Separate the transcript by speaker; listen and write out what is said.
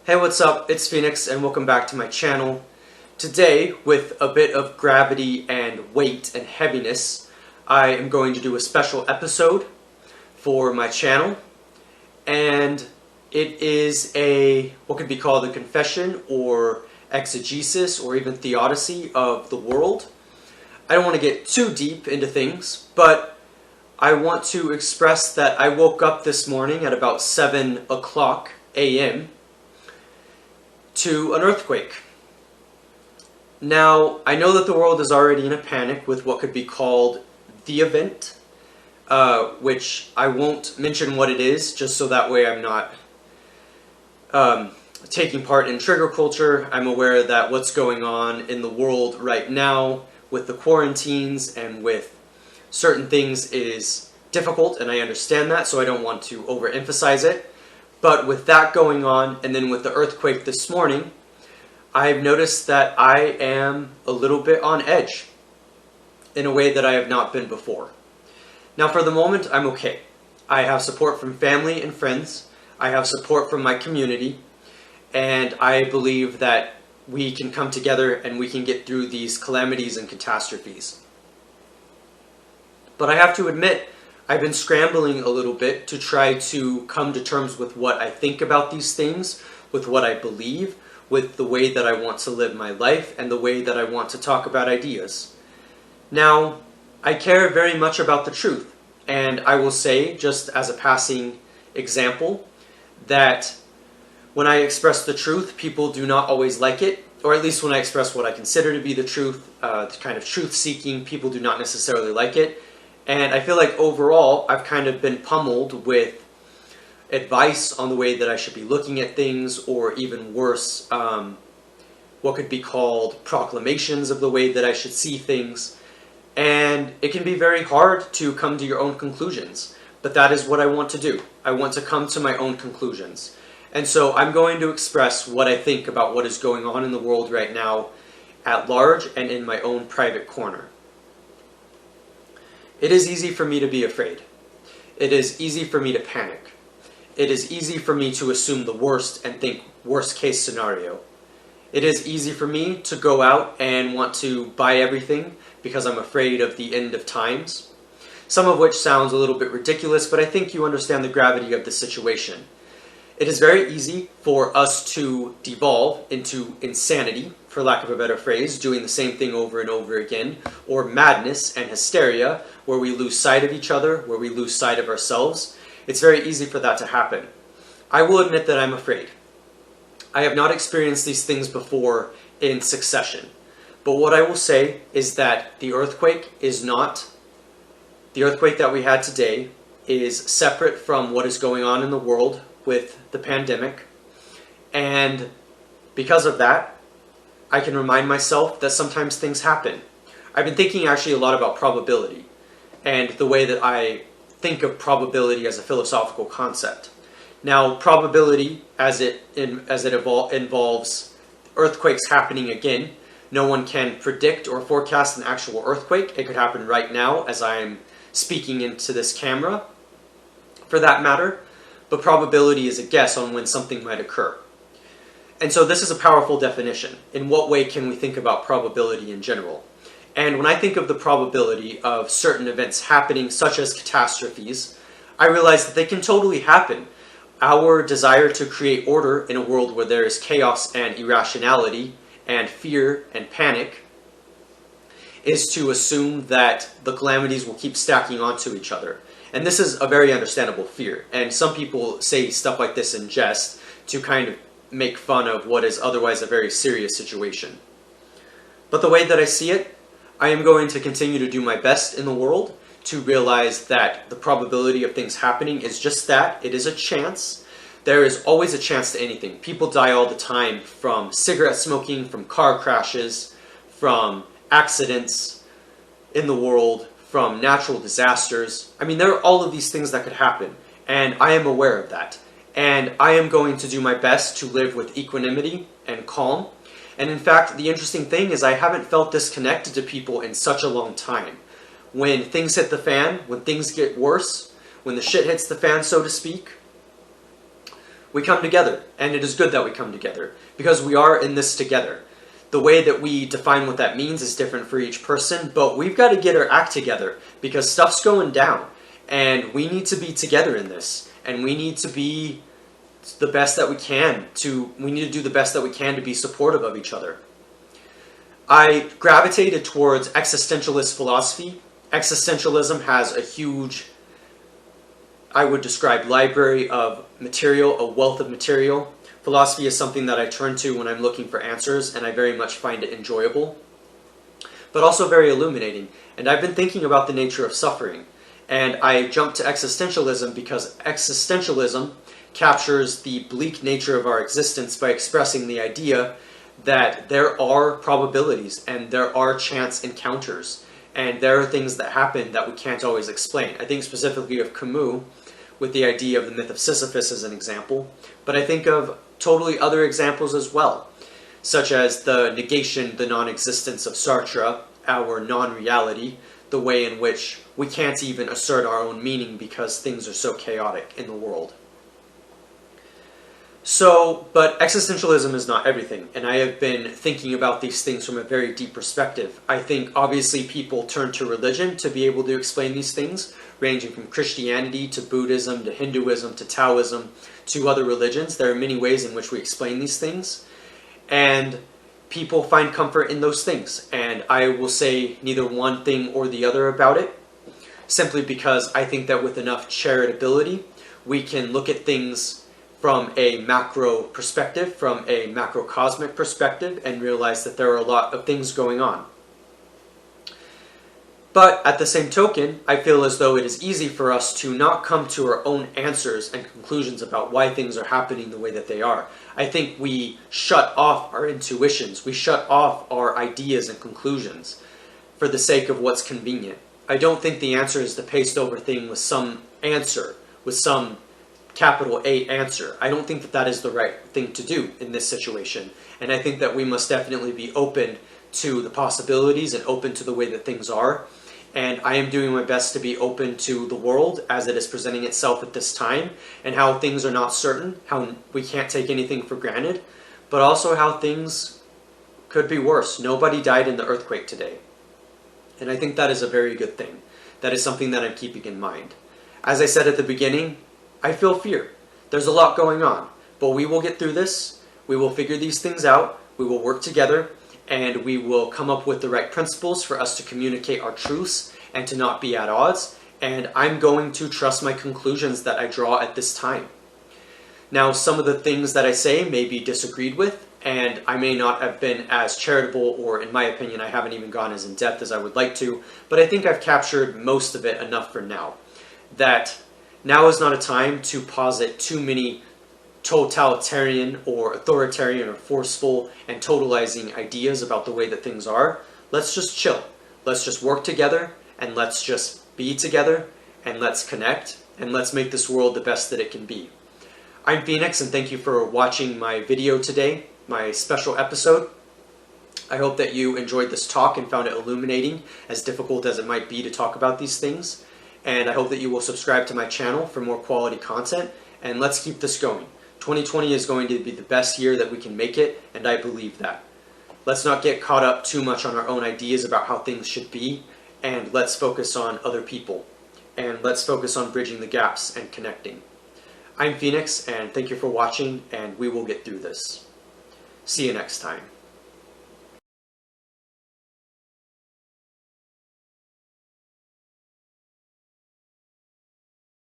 Speaker 1: Hey, what's up? It's Phoenix and welcome back to my channel. Today, with a bit of gravity and weight and heaviness, I am going to do a special episode for my channel. And it is what could be called a confession or exegesis or even theodicy of the world. I don't want to get too deep into things, but I want to express that I woke up this morning at about 7 o'clock a.m. to an earthquake. Now, I know that the world is already in a panic with what could be called the event, which I won't mention what it is, just so that way I'm not taking part in trigger culture. I'm aware that what's going on in the world right now with the quarantines and with certain things is difficult, and I understand that, so I don't want to overemphasize it. But with that going on, and then with the earthquake this morning, I've noticed that I am a little bit on edge in a way that I have not been before. Now, for the moment, I'm okay. I have support from family and friends. I have support from my community. And I believe that we can come together and we can get through these calamities and catastrophes. But I have to admit, I've been scrambling a little bit to try to come to terms with what I think about these things, with what I believe, with the way that I want to live my life, and the way that I want to talk about ideas. Now, I care very much about the truth, and I will say, just as a passing example, that when I express the truth, people do not always like it, or at least when I express what I consider to be the truth, the kind of truth-seeking, people do not necessarily like it. And I feel like overall, I've kind of been pummeled with advice on the way that I should be looking at things, or even worse, what could be called proclamations of the way that I should see things. And it can be very hard to come to your own conclusions, but that is what I want to do. I want to come to my own conclusions. And so I'm going to express what I think about what is going on in the world right now at large and in my own private corner. It is easy for me to be afraid. It is easy for me to panic. It is easy for me to assume the worst and think worst case scenario. It is easy for me to go out and want to buy everything because I'm afraid of the end of times. Some of which sounds a little bit ridiculous, but I think you understand the gravity of the situation. It is very easy for us to devolve into insanity, for lack of a better phrase, doing the same thing over and over again, or madness and hysteria, where we lose sight of each other, where we lose sight of ourselves. It's very easy for that to happen. I will admit that I'm afraid. I have not experienced these things before in succession. But what I will say is that the earthquake that we had today is separate from what is going on in the world with the pandemic, and because of that, I can remind myself that sometimes things happen. I've been thinking actually a lot about probability, and the way that I think of probability as a philosophical concept. Now, probability, as it involves earthquakes happening again, no one can predict or forecast an actual earthquake. It could happen right now as I'm speaking into this camera, for that matter. But probability is a guess on when something might occur. And so this is a powerful definition. In what way can we think about probability in general? And when I think of the probability of certain events happening, such as catastrophes, I realize that they can totally happen. Our desire to create order in a world where there is chaos and irrationality and fear and panic is to assume that the calamities will keep stacking onto each other. And this is a very understandable fear. And some people say stuff like this in jest to kind of make fun of what is otherwise a very serious situation. But the way that I see it, I am going to continue to do my best in the world to realize that the probability of things happening is just that. It is a chance. There is always a chance to anything. People die all the time from cigarette smoking, from car crashes, from accidents in the world, from natural disasters. I mean, there are all of these things that could happen, and I am aware of that. And I am going to do my best to live with equanimity and calm. And in fact, the interesting thing is I haven't felt disconnected to people in such a long time. When things hit the fan, when things get worse, when the shit hits the fan, so to speak, we come together, and it is good that we come together, because we are in this together. The way that we define what that means is different for each person, but we've got to get our act together, because stuff's going down, and we need to be together in this, and we need to be the best that we can we need to do the best that we can to be supportive of each other. I gravitated towards existentialist philosophy. Existentialism has a huge, I would describe, library of material, a wealth of material. Philosophy is something that I turn to when I'm looking for answers, and I very much find it enjoyable, but also very illuminating. And I've been thinking about the nature of suffering, and I jumped to existentialism because existentialism captures the bleak nature of our existence by expressing the idea that there are probabilities and there are chance encounters, and there are things that happen that we can't always explain. I think specifically of Camus with the idea of the myth of Sisyphus as an example, but I think of totally other examples as well, such as the negation, the non-existence of Sartre, our non-reality, the way in which we can't even assert our own meaning because things are so chaotic in the world. But existentialism is not everything, and I have been thinking about these things from a very deep perspective. I think obviously people turn to religion to be able to explain these things, ranging from Christianity to Buddhism to Hinduism to Taoism to other religions. There are many ways in which we explain these things, and people find comfort in those things, and I will say neither one thing or the other about it, simply because I think that with enough charitability, we can look at things from a macro perspective, from a macrocosmic perspective, and realize that there are a lot of things going on. But at the same token, I feel as though it is easy for us to not come to our own answers and conclusions about why things are happening the way that they are. I think we shut off our intuitions, we shut off our ideas and conclusions for the sake of what's convenient. I don't think the answer is to paste over thing with some answer, with some capital A answer. I don't think that that is the right thing to do in this situation. And I think that we must definitely be open to the possibilities and open to the way that things are. And I am doing my best to be open to the world as it is presenting itself at this time, and how things are not certain, how we can't take anything for granted, but also how things could be worse. Nobody died in the earthquake today. And I think that is a very good thing. That is something that I'm keeping in mind. As I said at the beginning, I feel fear. There's a lot going on, but we will get through this. We will figure these things out. We will work together, and we will come up with the right principles for us to communicate our truths and to not be at odds. And I'm going to trust my conclusions that I draw at this time. Now, some of the things that I say may be disagreed with, and I may not have been as charitable, or in my opinion, I haven't even gone as in-depth as I would like to, but I think I've captured most of it enough for now. That now is not a time to posit too many totalitarian or authoritarian or forceful and totalizing ideas about the way that things are. Let's just chill. Let's just work together, and let's just be together, and let's connect, and let's make this world the best that it can be. I'm Phoenix, and thank you for watching my video today, my special episode. I hope that you enjoyed this talk and found it illuminating, as difficult as it might be to talk about these things. And I hope that you will subscribe to my channel for more quality content, and let's keep this going. 2020 is going to be the best year that we can make it, and I believe that. Let's not get caught up too much on our own ideas about how things should be, and let's focus on other people, and let's focus on bridging the gaps and connecting. I'm Phoenix, and thank you for watching, and we will get through this. See you next time.